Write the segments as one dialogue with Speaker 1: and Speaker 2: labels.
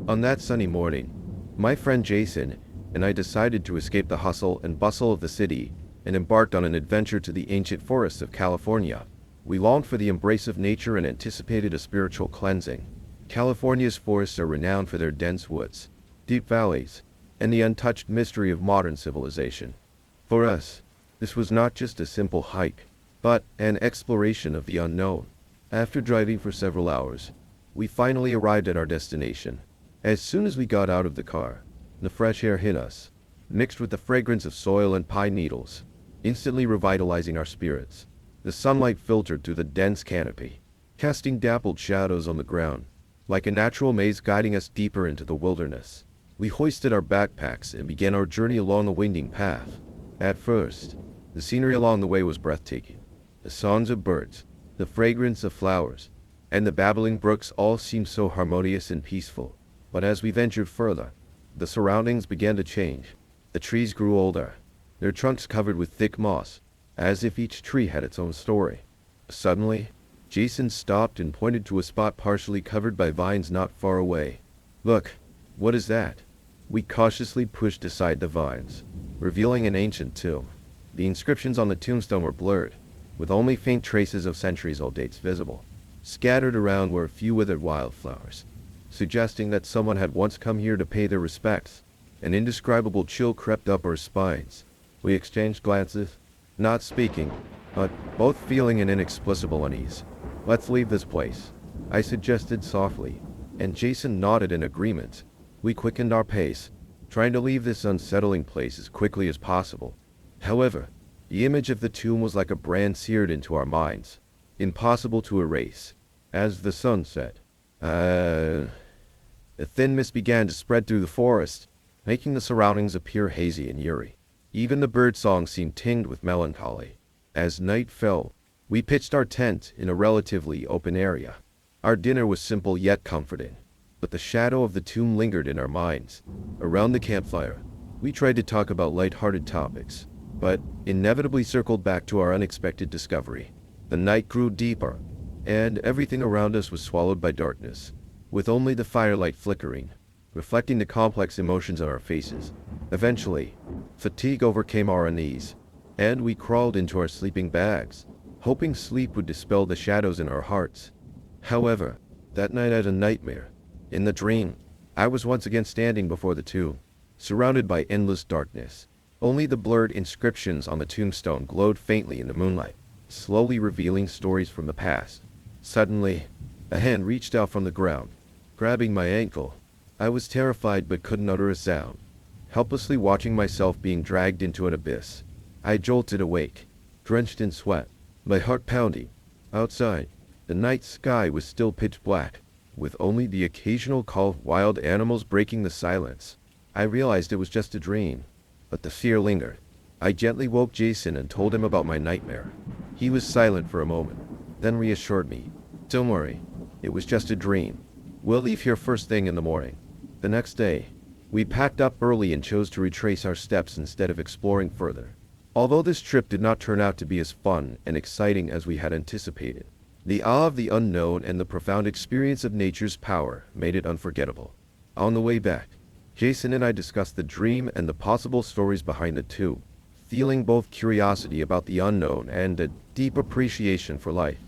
Speaker 1: On that sunny morning, my friend Jason and I decided to escape the hustle and bustle of the city and embarked on an adventure to the ancient forests of California. We longed for the embrace of nature and anticipated a spiritual cleansing. California's forests are renowned for their dense woods, deep valleys, and the untouched mystery of modern civilization. For us, this was not just a simple hike, but an exploration of the unknown. After driving for several hours, we finally arrived at our destination. As soon as we got out of the car, the fresh air hit us, mixed with the fragrance of soil and pine needles, instantly revitalizing our spirits. The sunlight filtered through the dense canopy, casting dappled shadows on the ground, like a natural maze guiding us deeper into the wilderness. We hoisted our backpacks and began our journey along the winding path. At first, the scenery along the way was breathtaking. The songs of birds, the fragrance of flowers, and the babbling brooks all seemed so harmonious and peaceful. But as we ventured further, the surroundings began to change. The trees grew older, their trunks covered with thick moss, as if each tree had its own story. Suddenly, Jason stopped and pointed to a spot partially covered by vines not far away. "Look, what is that?" We cautiously pushed aside the vines, revealing an ancient tomb. The inscriptions on the tombstone were blurred, with only faint traces of centuries-old dates visible. Scattered around were a few withered wildflowers, suggesting that someone had once come here to pay their respects. An indescribable chill crept up our spines. We exchanged glances, not speaking, but both feeling an inexplicable unease. "Let's leave this place," I suggested softly, and Jason nodded in agreement. We quickened our pace, trying to leave this unsettling place as quickly as possible. However, the image of the tomb was like a brand seared into our minds, impossible to erase. As the sun set, a thin mist began to spread through the forest, making the surroundings appear hazy and eerie. Even the birdsong seemed tinged with melancholy. As night fell, we pitched our tent in a relatively open area. Our dinner was simple yet comforting, but the shadow of the tomb lingered in our minds. Around the campfire, we tried to talk about light-hearted topics, but inevitably circled back to our unexpected discovery. The night grew deeper, and everything around us was swallowed by darkness, with only the firelight flickering, reflecting the complex emotions on our faces. Eventually, fatigue overcame our unease, and we crawled into our sleeping bags, hoping sleep would dispel the shadows in our hearts. However, that night I had a nightmare. In the dream, I was once again standing before the tomb, surrounded by endless darkness. Only the blurred inscriptions on the tombstone glowed faintly in the moonlight, slowly revealing stories from the past. Suddenly, a hand reached out from the ground, grabbing my ankle. I was terrified but couldn't utter a sound, helplessly watching myself being dragged into an abyss. I jolted awake, drenched in sweat, my heart pounding. Outside, the night sky was still pitch black, with only the occasional call of wild animals breaking the silence. I realized it was just a dream, but the fear lingered. I gently woke Jason and told him about my nightmare. He was silent for a moment, then reassured me. "Don't worry, it was just a dream. We'll leave here first thing in the morning." The next day, we packed up early and chose to retrace our steps instead of exploring further. Although this trip did not turn out to be as fun and exciting as we had anticipated, the awe of the unknown and the profound experience of nature's power made it unforgettable. On the way back, Jason and I discussed the dream and the possible stories behind the tomb, feeling both curiosity about the unknown and a deep appreciation for life.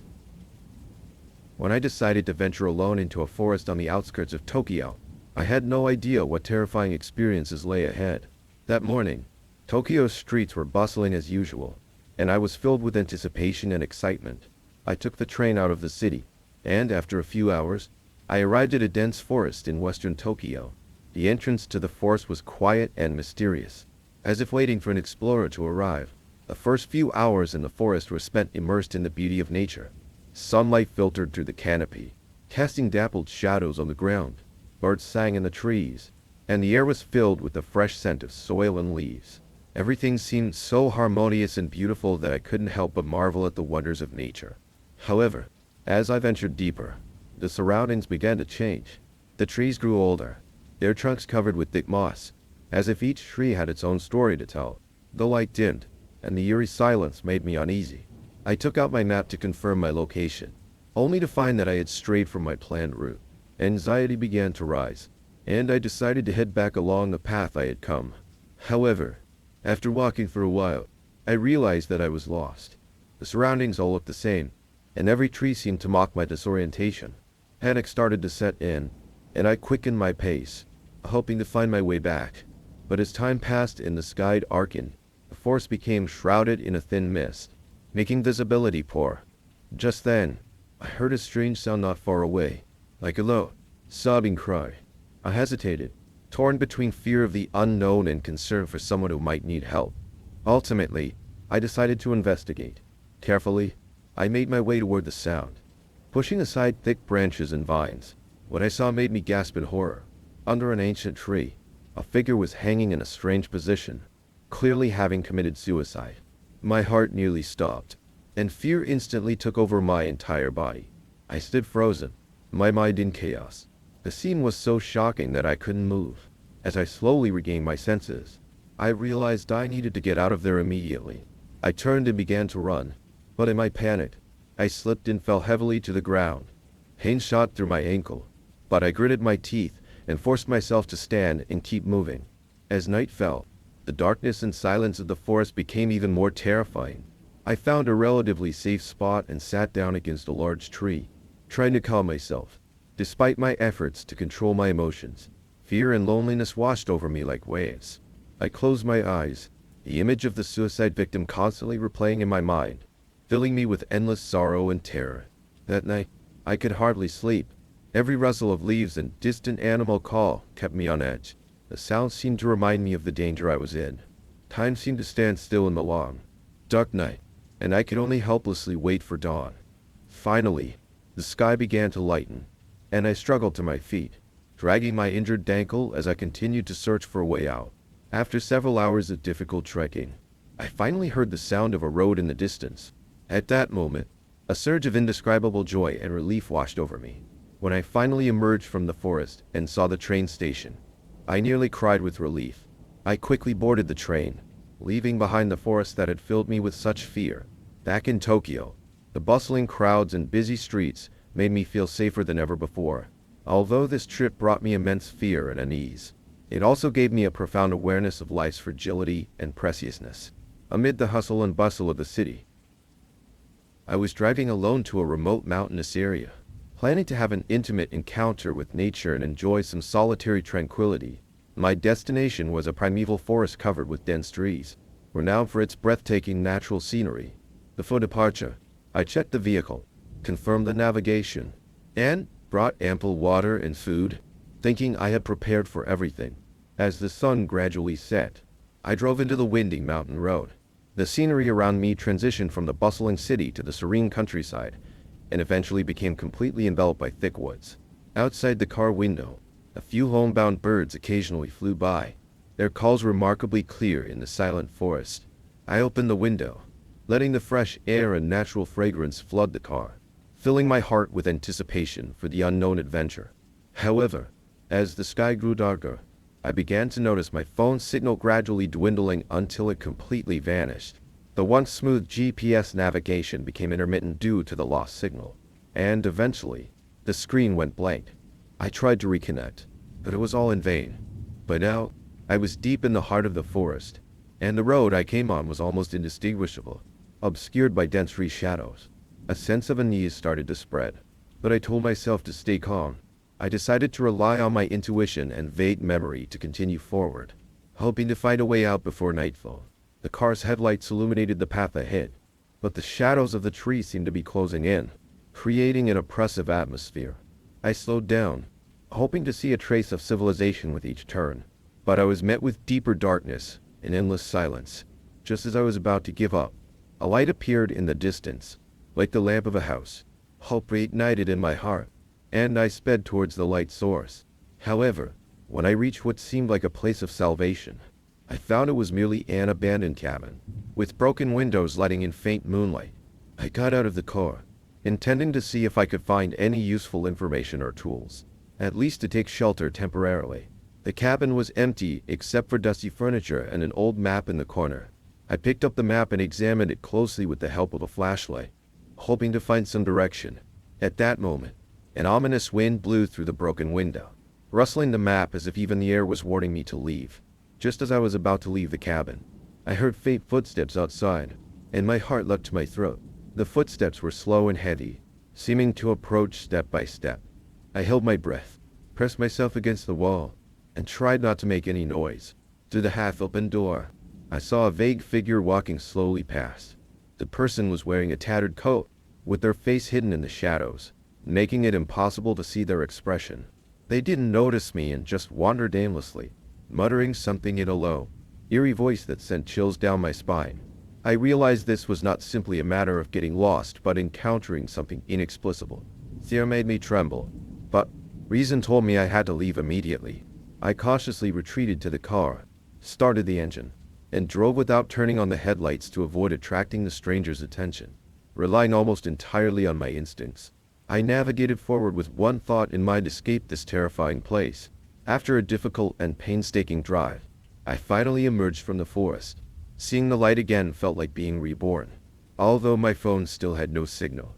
Speaker 1: When I decided to venture alone into a forest on the outskirts of Tokyo, I had no idea what terrifying experiences lay ahead. That morning, Tokyo's streets were bustling as usual, and I was filled with anticipation and excitement. I took the train out of the city, and after a few hours, I arrived at a dense forest in western Tokyo. The entrance to the forest was quiet and mysterious, as if waiting for an explorer to arrive. The first few hours in the forest were spent immersed in the beauty of nature. Sunlight filtered through the canopy, casting dappled shadows on the ground. Birds sang in the trees, and the air was filled with the fresh scent of soil and leaves. Everything seemed so harmonious and beautiful that I couldn't help but marvel at the wonders of nature. However, as I ventured deeper, the surroundings began to change. The trees grew older, their trunks covered with thick moss, as if each tree had its own story to tell. The light dimmed, and the eerie silence made me uneasy. I took out my map to confirm my location, only to find that I had strayed from my planned route. Anxiety began to rise, and I decided to head back along the path I had come. However, after walking for a while, I realized that I was lost. The surroundings all looked the same, and every tree seemed to mock my disorientation. Panic started to set in, and I quickened my pace, hoping to find my way back. But as time passed and the sky darkened, the forest became shrouded in a thin mist, making visibility poor. Just then, I heard a strange sound not far away, like a low, sobbing cry. I hesitated, torn between fear of the unknown and concern for someone who might need help. Ultimately, I decided to investigate. Carefully, I made my way toward the sound. Pushing aside thick branches and vines, what I saw made me gasp in horror. Under an ancient tree, a figure was hanging in a strange position, clearly having committed suicide. My heart nearly stopped, and fear instantly took over my entire body. I stood frozen, my mind in chaos. The scene was so shocking that I couldn't move. As I slowly regained my senses, I realized I needed to get out of there immediately. I turned and began to run, but in my panic, I slipped and fell heavily to the ground. Pain shot through my ankle, but I gritted my teeth and forced myself to stand and keep moving. As night fell, the darkness and silence of the forest became even more terrifying. I found a relatively safe spot and sat down against a large tree, trying to calm myself. Despite my efforts to control my emotions, fear and loneliness washed over me like waves. I closed my eyes, the image of the suicide victim constantly replaying in my mind, filling me with endless sorrow and terror. That night, I could hardly sleep. Every rustle of leaves and distant animal call kept me on edge. The sounds seemed to remind me of the danger I was in. Time seemed to stand still in the long, dark night, and I could only helplessly wait for dawn. Finally, the sky began to lighten, and I struggled to my feet, dragging my injured ankle as I continued to search for a way out. After several hours of difficult trekking, I finally heard the sound of a road in the distance. At that moment, a surge of indescribable joy and relief washed over me. When I finally emerged from the forest and saw the train station, I nearly cried with relief. I quickly boarded the train, leaving behind the forest that had filled me with such fear. Back in Tokyo, the bustling crowds and busy streets made me feel safer than ever before. Although this trip brought me immense fear and unease, it also gave me a profound awareness of life's fragility and preciousness. Amid the hustle and bustle of the city, I was driving alone to a remote mountainous area, planning to have an intimate encounter with nature and enjoy some solitary tranquility. My destination was a primeval forest covered with dense trees, renowned for its breathtaking natural scenery. Before departure, I checked the vehicle, confirmed the navigation, and brought ample water and food, thinking I had prepared for everything. As the sun gradually set, I drove into the winding mountain road. The scenery around me transitioned from the bustling city to the serene countryside, and eventually became completely enveloped by thick woods. Outside the car window, a few homebound birds occasionally flew by, their calls remarkably clear in the silent forest. I opened the window, letting the fresh air and natural fragrance flood the car, filling my heart with anticipation for the unknown adventure. However, as the sky grew darker, I began to notice my phone's signal gradually dwindling until it completely vanished. The once smooth GPS navigation became intermittent due to the lost signal, and eventually, the screen went blank. I tried to reconnect, but it was all in vain. By now, I was deep in the heart of the forest, and the road I came on was almost indistinguishable, obscured by dense tree shadows. A sense of unease started to spread, but I told myself to stay calm. I decided to rely on my intuition and vague memory to continue forward, hoping to find a way out before nightfall. The car's headlights illuminated the path ahead, but the shadows of the trees seemed to be closing in, creating an oppressive atmosphere. I slowed down, hoping to see a trace of civilization with each turn, but I was met with deeper darkness and endless silence. Just as I was about to give up, a light appeared in the distance, like the lamp of a house. Hope reignited in my heart, and I sped towards the light source. However, when I reached what seemed like a place of salvation, I found it was merely an abandoned cabin, with broken windows letting in faint moonlight. I got out of the car, intending to see if I could find any useful information or tools, at least to take shelter temporarily. The cabin was empty except for dusty furniture and an old map in the corner. I picked up the map and examined it closely with the help of a flashlight, hoping to find some direction. At that moment, an ominous wind blew through the broken window. rustling the map as if even the air was warning me to leave. Just as I was about to leave the cabin, I heard faint footsteps outside, and my heart leapt to my throat. The footsteps were slow and heavy, seeming to approach step by step. I held my breath, pressed myself against the wall, and tried not to make any noise. Through the half-open door, I saw a vague figure walking slowly past. The person was wearing a tattered coat, with their face hidden in the shadows, making it impossible to see their expression. They didn't notice me and just wandered aimlessly, muttering something in a low, eerie voice that sent chills down my spine. I realized this was not simply a matter of getting lost, but encountering something inexplicable. Fear made me tremble, but reason told me I had to leave immediately. I cautiously retreated to the car, started the engine, and drove without turning on the headlights to avoid attracting the stranger's attention. Relying almost entirely on my instincts, I navigated forward with one thought in mind: escape this terrifying place. After a difficult and painstaking drive, I finally emerged from the forest. Seeing the light again felt like being reborn, although my phone still had no signal.